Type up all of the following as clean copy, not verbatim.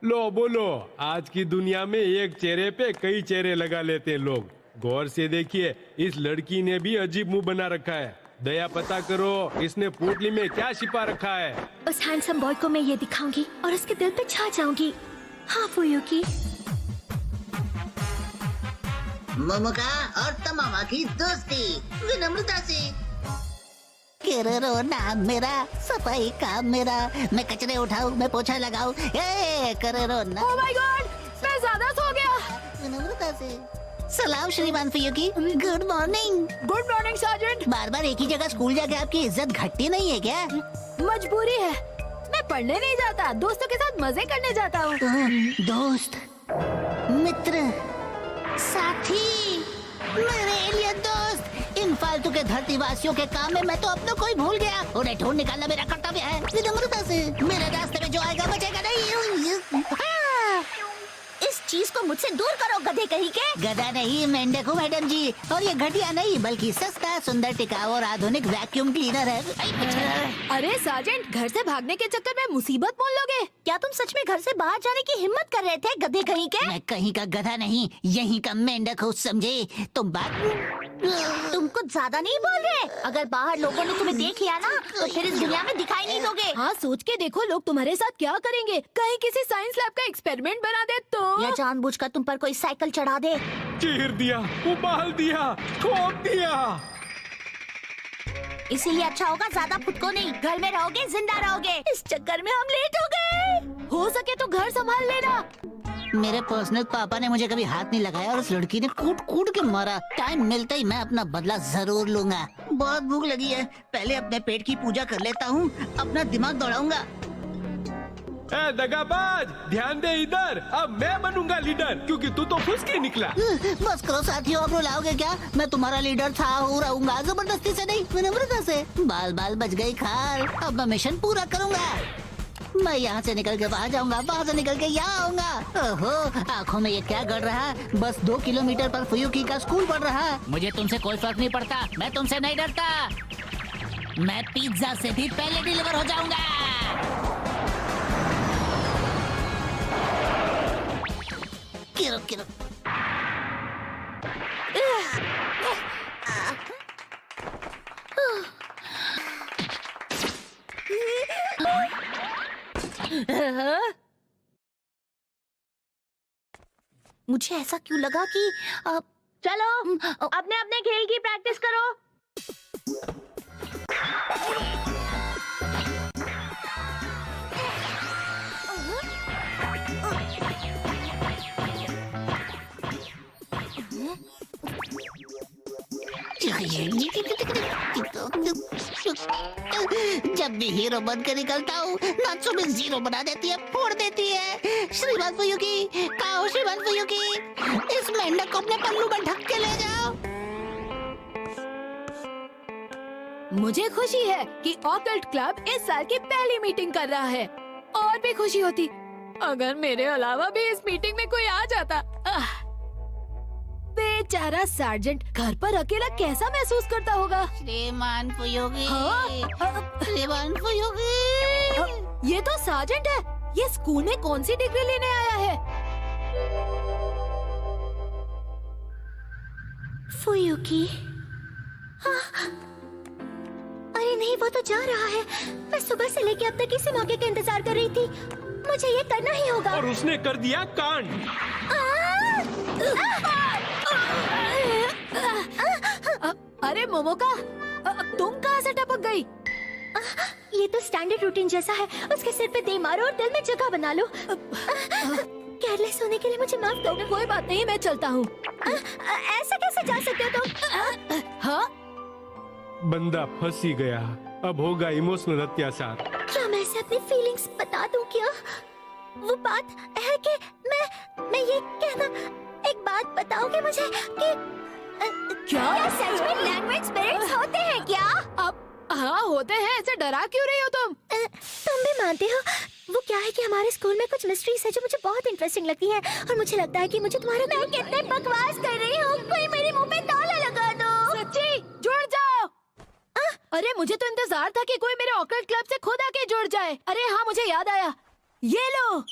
लो बोलो, आज की दुनिया में एक चेहरे पे कई चेहरे लगा लेते हैं लोग। गौर से देखिए, इस लड़की ने भी अजीब मुंह बना रखा है। दया पता करो, इसने पोटली में क्या छिपा रखा है। उस हैंडसम बॉय को मैं ये दिखाऊंगी और उसके दिल पे छा जाऊंगी। हाँ फुयुकी। मोमोका और तमामा की दोस्ती विनम्रता से। केरोरो नाम मेरा, सफाई काम मेरा, मैं कचरे उठाऊं, मैं पोछा लगाऊं, केरोरो नाम। ओह माय गॉड, मैं ज्यादा सो गया। विनम्रता से। सलाम श्रीमान Fuyuki. Good morning. Good morning sergeant. बार बार एक ही जगह स्कूल जाके आपकी इज्जत घटती नहीं है क्या? मजबूरी है, मैं पढ़ने नहीं जाता, दोस्तों के साथ मजे करने जाता हूँ। दोस्त, मित्र, साथी, मेरे एलियन दोस्त, इन फालतू के धरतीवासियों के काम में मैं तो अपनों को ही भूल गया। उन्हें ढूंढ निकालना मेरा कर्तव्य है। विनम्रता से। मेरे रास्ते में जो आएगा बचेगा नहीं। इस चीज को मुझसे दूर करो गधे कहीं के। गधा नहीं, मेंढक हूँ मैडम जी। और ये घटिया नहीं बल्कि सस्ता, सुंदर, टिकाऊ और आधुनिक वैक्यूम क्लीनर है। अरे सार्जेंट, घर से भागने के चक्कर में मुसीबत मोल लोगे। क्या तुम सच में घर से बाहर जाने की हिम्मत कर रहे थे गधे कहीं के? मैं कहीं का गधा नहीं, यहीं का मेंढक हूँ, समझे? तुम तुम कुछ ज्यादा नहीं बोल रहे? अगर बाहर लोगों ने तुम्हें देख लिया ना, तो फिर इस दुनिया में दिखाई नहीं दोगे। हाँ, सोच के देखो लोग तुम्हारे साथ क्या करेंगे। कहीं किसी साइंस लैब का एक्सपेरिमेंट बना दे तो, या जानबूझकर तुम पर कोई साइकिल चढ़ा दे। चीर दिया, उबाल दिया, ठोक दिया। इसीलिए अच्छा होगा ज्यादा फुटको नहीं, घर में रहोगे जिंदा रहोगे। इस चक्कर में हम लेट हो गए। हो सके तो घर संभाल लेना। मेरे पर्सनल पापा ने मुझे कभी हाथ नहीं लगाया और उस लड़की ने कूट कूट के मारा। टाइम मिलते ही मैं अपना बदला जरूर लूंगा। बहुत भूख लगी है, पहले अपने पेट की पूजा कर लेता हूँ, अपना दिमाग दौड़ाऊंगा। ए दगाबाज, ध्यान दे इधर। अब मैं बनूंगा लीडर, क्योंकि तू तो फुस के निकला। बस करो साथियों, अब रुलाओगे क्या? मैं तुम्हारा लीडर था, हो रहूंगा, जबरदस्ती से नहीं, विनम्रता से। बाल बाल बच गई खाल, अब मैं मिशन पूरा करूंगा। मैं यहाँ से निकल के वहाँ जाऊंगा, वहाँ से निकल के यहाँ आऊंगा। ओहो, आँखों में ये क्या गड़ रहा? बस 2 किलोमीटर पर फुयुकी का स्कूल पड़ रहा। मुझे तुमसे कोई फर्क नहीं पड़ता, मैं तुमसे नहीं डरता। मैं पिज्जा से भी पहले डिलीवर हो जाऊंगा। Kiro Kiro. मुझे ऐसा क्यों लगा कि चलो अपने अपने खेल की प्रैक्टिस करो। जब भी हीरो बन के निकलता हूँ, नाचो में जीरो बना देती है, फोड़ देती है। श्रीमान फुयुकी, कहाँ हो श्रीमान फुयुकी? इस मेंढक को अपने पल्लू में ढक के ले जाओ। मुझे खुशी है कि ऑकल्ट क्लब इस साल की पहली मीटिंग कर रहा है। और भी खुशी होती अगर मेरे अलावा भी इस मीटिंग में कोई आ जाता। बेचारा सार्जेंट घर पर अकेला कैसा महसूस करता होगा। श्रीमान फुयुकी, श्रीमान फुयुकी। ये तो सार्जेंट है। ये स्कूल में कौन सी डिग्री लेने आया है? फुयुकी। अरे नहीं, वो तो जा रहा है। मैं सुबह से लेके अब तक इसी मौके का इंतजार कर रही थी। मुझे ये करना ही होगा। और उसने कर दिया कांड। अरे मोमोका, तुम कहाँ से टपक गई? ये तो स्टैंडर्ड रूटीन जैसा है। उसके सिर पे दे मारो और दिल में जगह बना लो। केयरलेस होने के लिए मुझे माफ करना। कोई बात नहीं, मैं चलता हूँ। ऐसे कैसे जा सकते हो तुम? हाँ, बंदा फंस ही गया, अब होगा इमोशनल अत्याचार। क्या मैं इसे अपनी फीलिंग्स बता दूं क्या? वो बात है कि मैं ये कहना, एक बात बताओगे मुझे कि क्या सच में लैंग्वेज स्पिरिट्स होते हैं क्या? अब हाँ होते हैं, ऐसे डरा क्यों रही हो तुम? तुम भी मानते हो? वो क्या है कि हमारे स्कूल में कुछ मिस्ट्रीज है जो मुझे बहुत इंटरेस्टिंग लगती है और मुझे लगता है कि मुझे तुम्हारा मैं कितने बकवास कर रही हूँ, कोई मेरे मुंह पे ताला लगा दो। सच्ची जुड़ जाओ। अरे मुझे तो इंतजार था कि कोई मेरे ऑकल्ट क्लब से खुद आके जुड़ जाए। अरे हाँ, मुझे याद आया, ये लो।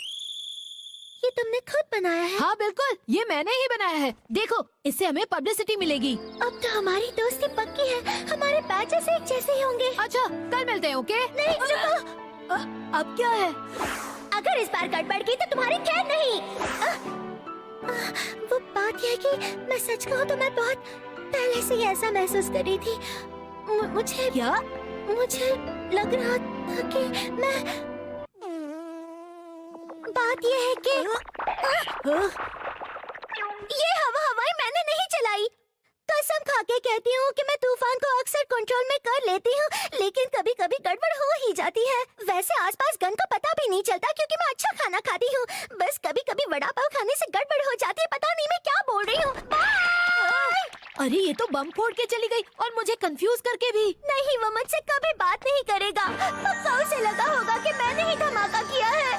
ये तुमने खुद बनाया है? हाँ बिल्कुल, ये मैंने ही बनाया है। देखो, इससे हमें पब्लिसिटी मिलेगी। अब तो हमारी दोस्ती पक्की है, हमारे बैचेस एक जैसे ही होंगे। अच्छा, कल मिलते हैं, ओके? नहीं रुको, अब क्या है? अगर इस बार गड़बड़ गई तो तुम्हारी खैर नहीं। वो बात यह है कि मैं सच कहूँ तो मैं बहुत पहले से ही ऐसा महसूस कर रही थी। मुझे क्या? मुझे लग रहा था कि मैं, बात यह है कि ये हवाई मैंने नहीं चलाई। कसम खा के कहती हूँ कि मैं तूफान को अक्सर कंट्रोल में कर लेती हूँ, लेकिन कभी कभी गड़बड़ हो ही जाती है। वैसे आसपास गन का पता भी नहीं चलता क्योंकि मैं अच्छा खाना खाती हूँ। बस कभी कभी वड़ा पाव खाने से गड़बड़ हो जाती है। पता नहीं मैं क्या बोल रही हूँ। अरे ये तो बम फोड़ के चली गई और मुझे कंफ्यूज करके भी। नहीं, वो मुझसे कभी बात नहीं करेगा। पक्का उसे लगा होगा कि मैंने ही धमाका किया है।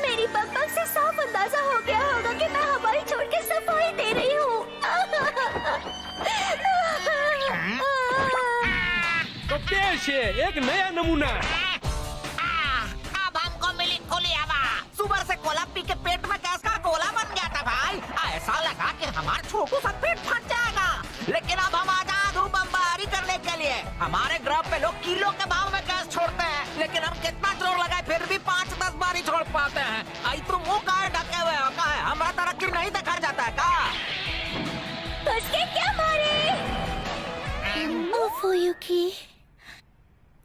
मेरी बकबक से साफ अंदाजा हो गया होगा कि मैं हवाई छोड़ के सफाई दे रही हूँ। तो पेश है एक नया नमूना। अब हमको मिली खुली हवा। सुबह से कोला पी के पेट में गैस का गोला बन गया था भाई। ऐसा लगा कि हमारा छोटू सा पेट फट जाएगा। लेकिन अब हम आजाद हूँ बमबारी करने के लिए। हमारे ग्रह पे लोग किलो के भाव में गैस छोड़ते हैं, लेकिन हम कितना जोर लगाए फिर भी 5-10 बार ही छोड़ पाते हैं। आई तो मुँह काहे ढके हुए हो? का है हमारा तरक्की नहीं देखा जाता है का? उसके क्या मारे? ओफो युकी,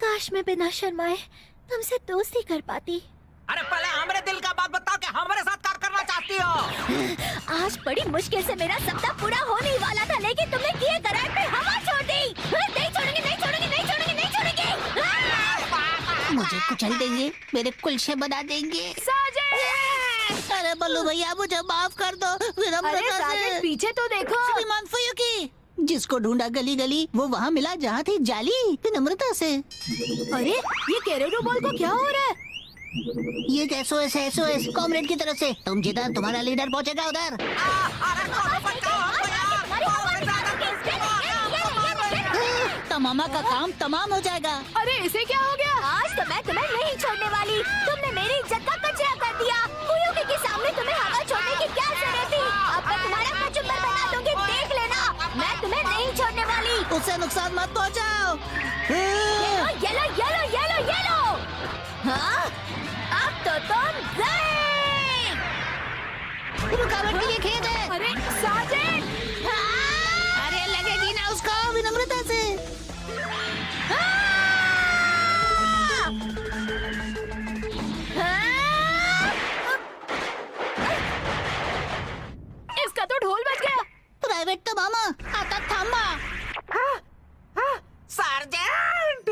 काश मैं बिना शर्माए तुमसे दोस्ती कर पाती। अरे पहले हमारे दिल का बात बताओ कि हमारे साथ क्या करना चाहती हो? आज बड़ी मुश्किल से मेरा सपना पूरा होने वाला था, लेकिन तुमने किए करार पे हवा छोड़ दी। नहीं छोड़ेंगे, नहीं छोड़ेंगे, नहीं छोड़ेंगे, नहीं छोड़ेंगे। मुझे कुचल देंगे, मेरे कुलछे बना देंगे। साजिद! अरे बल्लू भैया मुझे माफ कर दो। अरे विनम्रता साजिद, से। पीछे तो देखो। श्रीमान फुयुकी, जिसको ढूंढा गली गली वो वहाँ मिला जहाँ थी जाली। विनम्रता से। अरे ये केरेडो बॉल को क्या हो रहा है? ये SOS है, SOS कॉमरेड की तरफ से। तुम जिधर तुम्हारा लीडर पहुँचेगा उधर। अरे कौन बचाओ हमको यार। तमामा का काम तमाम हो जाएगा। अरे इसे क्या हो गया? आज तो मैं तुम्हें नहीं छोड़ने वाली। तुमने मेरी इज्जत का कचरा कर दिया। फुयुकी के सामने तुम्हें हवा छोड़ने की क्या जरूरत थी? अब मैं तुम्हारा कचुम्बर बना दूंगी, देख लेना। मैं तुम्हें नहीं छोड़ने वाली। उससे नुकसान मत पहुँचाओ। Yellow yellow yellow yellow. हाँ, अब तो तुम गए। रुकावट के लिए खेद है। अरे साजिद! अरे लगेगी ना उसको। विनम्रता से। इसका तो ढोल बज गया। प्राइवेट तो मामा आता थामा। सार्जेंट!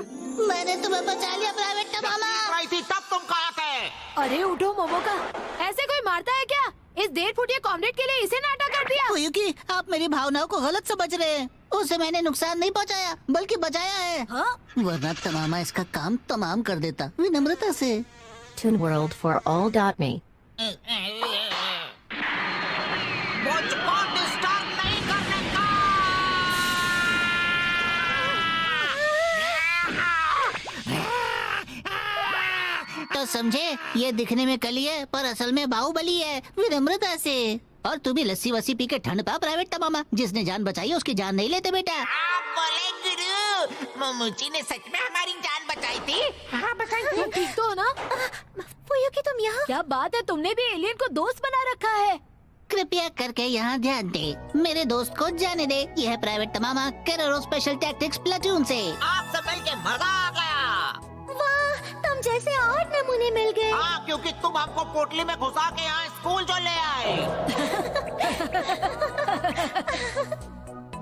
मैंने तुम्हें बचा लिया प्राइवेट तो मामा। आई थी तब तुम कहाँ थे? अरे उठो मोमोका, ऐसे कोई मारता है क्या? इस 1.5 फुटिया कॉमरेड के लिए इसे नाटक कर दिया। फुयुकी, आप मेरी भावनाओं को गलत समझ रहे हैं। उसे मैंने नुकसान नहीं पहुंचाया बल्कि बचाया है। हाँ? वरना तमामा इसका काम तमाम कर देता। विनम्रता से। TuneWorld4all.me मुझको डिस्टर्ब नहीं करने का। तो समझे, ये दिखने में कली है पर असल में बाहुबली है। विनम्रता से। और तू भी लस्सी वस्सी पी के ठंड पा प्राइवेट तमामा। जिसने जान बचाई उसकी जान नहीं लेते बेटा। आप बोले गुरु, मोमोची ने सच में हमारी जान बचाई थी। हाँ बचाई थी। तुम ठीक तो हो ना? फुयुकी तुम यहाँ? क्या बात है, तुमने भी एलियन को दोस्त बना रखा है। कृपया करके यहाँ ध्यान दे। मेरे दोस्त को जाने दे। यह है प्राइवेट तमामा, केरोरो स्पेशल टैक्टिक्स प्लाटून से। आपसे मिलके मजा आ गया। वाह, तुम जैसे और नमूने मिल गए। हाँ, क्योंकि तुम हमको पोटली में घुसा के यहाँ स्कूल जो ले आए।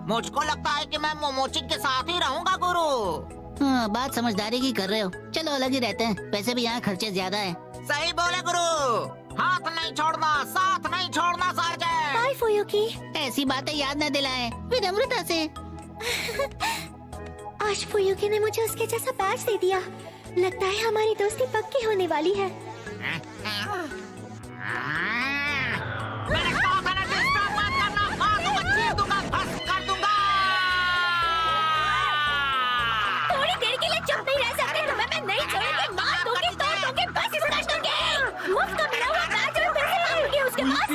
मुझको लगता है कि मैं मोमोची के साथ ही रहूंगा गुरु। हाँ, बात समझदारी की कर रहे हो। चलो अलग ही रहते हैं, वैसे भी यहाँ खर्चे ज्यादा है। सही बोले गुरु। हाथ नहीं छोड़ना, साथ नहीं छोड़ना सार्जेंट। बाय फुयुकी। ऐसी बातें याद न दिलाएं। विनम्रता से। आज फुयुकी ने मुझे उसके जैसा बैच दे दिया। लगता है हमारी दोस्ती पक्की होने वाली है। मेरे को मैंने डिस्टर्ब मत करना, मार दूंगा, चीर दूंगा, भस्म कर दूंगा। थोड़ी देर के लिए चुप नहीं रह सकते? तुम्हें मैं नहीं छोड़ूंगी, मार दूंगी, तोड़ दूंगी, बस कर दूंगी। मुफ्त का मिला हुआ बैच मैं फिर से मारूंगी उसके बाद।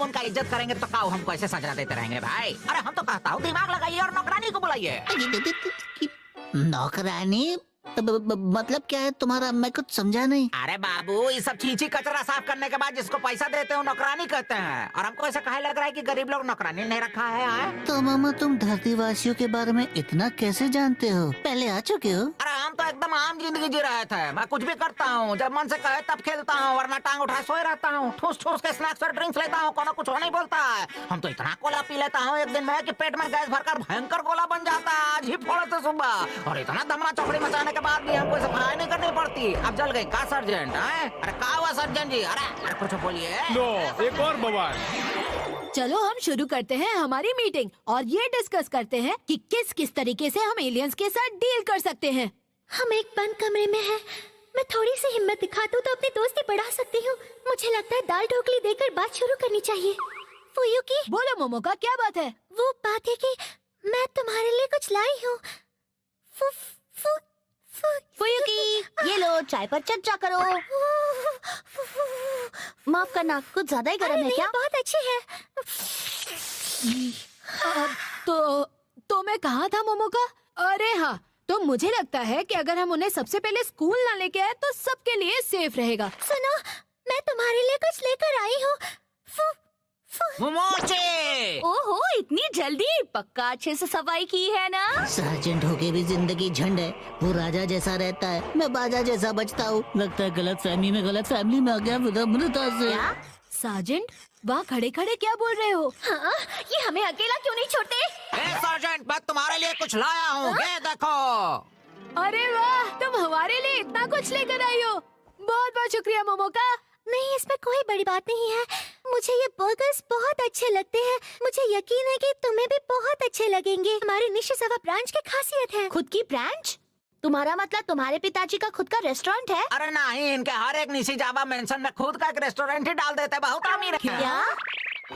हम उनका इज्जत करेंगे तो काऊ हमको ऐसे सजा देते रहेंगे भाई। अरे हम तो कहता हूँ दिमाग लगाइए और नौकरानी को बुलाइए। नौकरानी? मतलब क्या है तुम्हारा? मैं कुछ समझा नहीं। अरे बाबू, ये सब चीची कचरा साफ करने के बाद जिसको पैसा देते हो नौकरानी कहते हैं। और हमको ऐसा कहे लग रहा है कि गरीब लोग नौकरानी नहीं रखा है? तो मामा तुम धरतीवासियों के बारे में इतना कैसे जानते हो? पहले आ चुके हो? अरे हम तो एकदम आम जिंदगी जी रहे थे। मैं कुछ भी करता हूँ, जब मन से कहे तब खेलता हूँ, वरना टांग उठा सोए रहता हूँ। ठूस ठूस के स्नैक्स और ड्रिंक्स लेता हूँ, कोनो कुछ हो नहीं बोलता है। हम तो इतना कोला पी लेता हूँ एक दिन में कि पेट में गैस भरकर भयंकर गोला बन जाता है। आज ही फोड़े थे सुबह, और इतना दमना चौकड़ी मचाने के बाद भी हमको सफाई नहीं करनी पड़ती। अब जल गई का सर्जेंट? अरे का हुआ सर्जेंट जी? अरे कुछ बोलिए। लो एक और बवाल। चलो हम शुरू करते हैं हमारी मीटिंग और ये डिस्कस करते हैं कि किस किस तरीके से हम एलियंस के साथ डील कर सकते हैं। हम एक बंद कमरे में हैं। मैं थोड़ी सी हिम्मत दिखाता हूँ तो अपनी दोस्ती बढ़ा सकती हूँ। मुझे लगता है दाल ढोकली देकर बात शुरू करनी चाहिए। फुयुकी, बोलो मोमोका, क्या बात है? वो बात है कि मैं तुम्हारे लिए कुछ लाई हूँ। फुयुकी, ये लो चाय पर चर्चा करो। माफ करना, कुछ ज्यादा ही गर्म है क्या? बहुत अच्छी है। तो मैं कहाँ था मोमोका? अरे हाँ, तो मुझे लगता है कि अगर हम उन्हें सबसे पहले स्कूल ना लेके आए तो सबके लिए सेफ रहेगा। सुनो, मैं तुम्हारे लिए कुछ लेकर आई हूँ। मोमोचे! ओहो, इतनी जल्दी? पक्का अच्छे से सफाई की है ना? सार्जेंट होके भी जिंदगी झंड है। वो राजा जैसा रहता है, मैं बाजा जैसा बचता हूँ। लगता है गलत फैमिली में आ गया विनम्रता से। क्या? सार्जेंट, वहाँ खड़े खड़े क्या बोल रहे हो? हाँ, ये हमें अकेला क्यों नहीं छोड़ते? सर्जेंट, मैं तुम्हारे लिए कुछ लाया हूँ, ये देखो। अरे वाह, तुम हमारे लिए इतना कुछ लेकर आई हो। बहुत बहुत शुक्रिया मोमोका। नहीं, इसमें कोई बड़ी बात नहीं है। मुझे ये बर्गर्स बहुत अच्छे लगते हैं। मुझे यकीन है कि तुम्हें भी बहुत अच्छे लगेंगे। हमारे निशिसावा ब्रांच की खासियत है। खुद की ब्रांच? तुम्हारा मतलब तुम्हारे पिताजी का खुद का रेस्टोरेंट है? अरे नहीं, इनके हर एक निशिजावा मेंशन में खुद का एक रेस्टोरेंट ही डाल देते, बहुत अमीर है। क्या?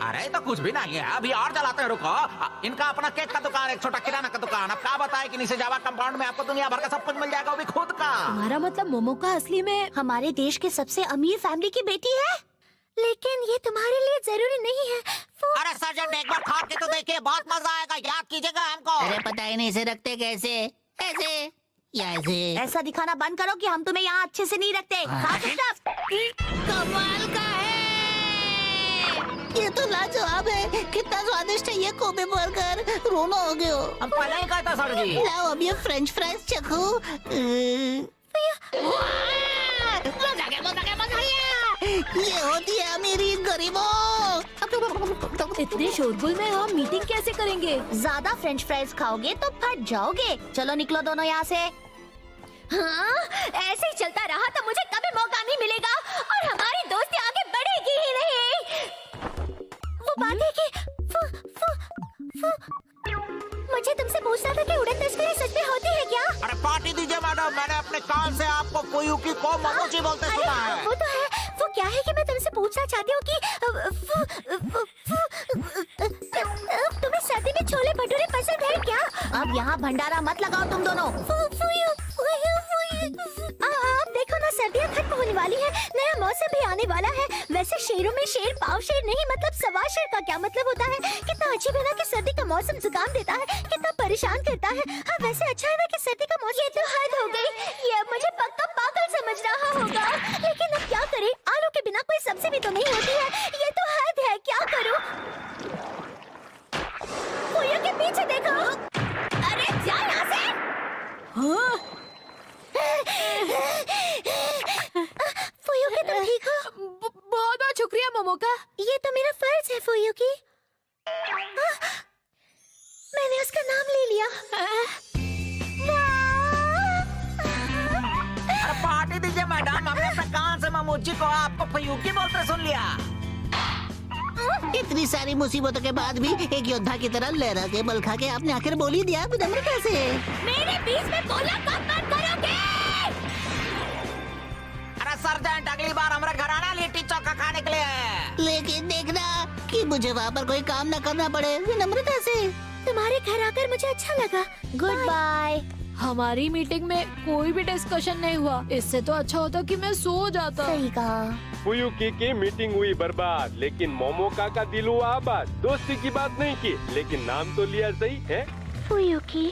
अरे तो कुछ भी नहीं है, अभी और जलाते हैं, रुको। इनका अपना केक का दुकान, एक छोटा किराना का दुकान। अब क्या बताए कि निशिजावा कंपाउंड में आपको दुनिया भर का सब कुछ मिल जाएगा, वो भी खुद का। तुम्हारा मतलब मोमोका असली में हमारे देश के सबसे अमीर फैमिली की बेटी है? लेकिन ये तुम्हारे लिए जरूरी नहीं है। अरे सर्जेंट, एक बार खा के तो देखिए, बहुत मजा आएगा, याद कीजिएगा हमको। अरे पता ही नहीं इसे रखते कैसे, ऐसे या ऐसे। ऐसा दिखाना बंद करो कि हम तुम्हें यहाँ अच्छे से नहीं रखते। खा चुपचाप। कमाल का है, ये तो लाजवाब है। कितना स्वादिष्ट है ये कोबे बर्गर, रोना हो गया। हम पहले ही कहता सर जी। लाओ अब ये फ्रेंच फ्राइज चखो। ये होती है अमीरी गरीबों। इतने शोरगुल में हम मीटिंग कैसे करेंगे? ज्यादा फ्रेंच फ्राइज खाओगे तो फट जाओगे। चलो निकलो दोनों यहाँ से। हाँ, ऐसे ही चलता रहा तो मुझे कभी मौका नहीं मिलेगा और हमारी दोस्ती आगे बढ़ेगी ही नहीं। वो बात है कि मुझे तुमसे पूछना था कि उड़न तस्वीरें सच में होती है क्या? अरे पार्टी दीजिए मैडम, मैंने अपने कान से आपको फुयुकी को मोमोची बोलते सुना है। वो तो है। वो क्या है कि मैं तुमसे पूछना चाहती हूँ कि तुम्हें सर्दी में छोले भटूरे पसंद है क्या? अब यहाँ भंडारा मत लगाओ तुम दोनों। आप देखो ना, सर्दियाँ खत्म होने वाली है, नया मौसम भी आने वाला है। वैसे शेरों में शेर पाव शेर नहीं, मतलब सवा शेर का क्या मतलब होता है? कितना अजीब है ना कि सर्दी का मौसम जुकाम देता है, कितना परेशान करता है। हाँ, वैसे अच्छा है ना कि सर्दी का मौसम। ये तो हद हो गई, ये अब मुझे पक्का पागल समझ रहा होगा। लेकिन अब क्या करे, आलू के बिना कोई सब्जी भी तो नहीं होती है। ये तो हद है, क्या करूँ? फुयो के पीछे देखो। अरे जा यहाँ से। हाँ? फुयुकी, तुम ठीक हो? बहुत बहुत शुक्रिया मोमोका। ये तो मेरा फर्ज है फुयुकी। मैंने उसका नाम ले लिया। अरे पार्टी दीजिए मैडम, हमने अपने कान से मोमोची को आपको फुयुकी बोलते सुन लिया। इतनी सारी मुसीबतों के बाद भी एक योद्धा की तरह लहरा के बल खा के आपने आखिर बोल ही दिया विनम्रता से। मेरे बीच में बोलना कब बंद करोगे? अरे सर्जेंट, अगली बार हमारे घर आना लिट्टी चोखा खाने के लिए। लेकिन देखना कि मुझे वहाँ पर कोई काम न करना पड़े, विनम्रता से। तुम्हारे घर आकर मुझे अच्छा लगा। Good bye. हमारी मीटिंग में कोई भी डिस्कशन नहीं हुआ। इससे तो अच्छा होता कि मैं सो जाता। सही कहा। फुयुकी की मीटिंग हुई बर्बाद, लेकिन मोमोका का दिल हुआ आबाद। दोस्ती की बात नहीं की, लेकिन नाम तो लिया सही है। फुयुकी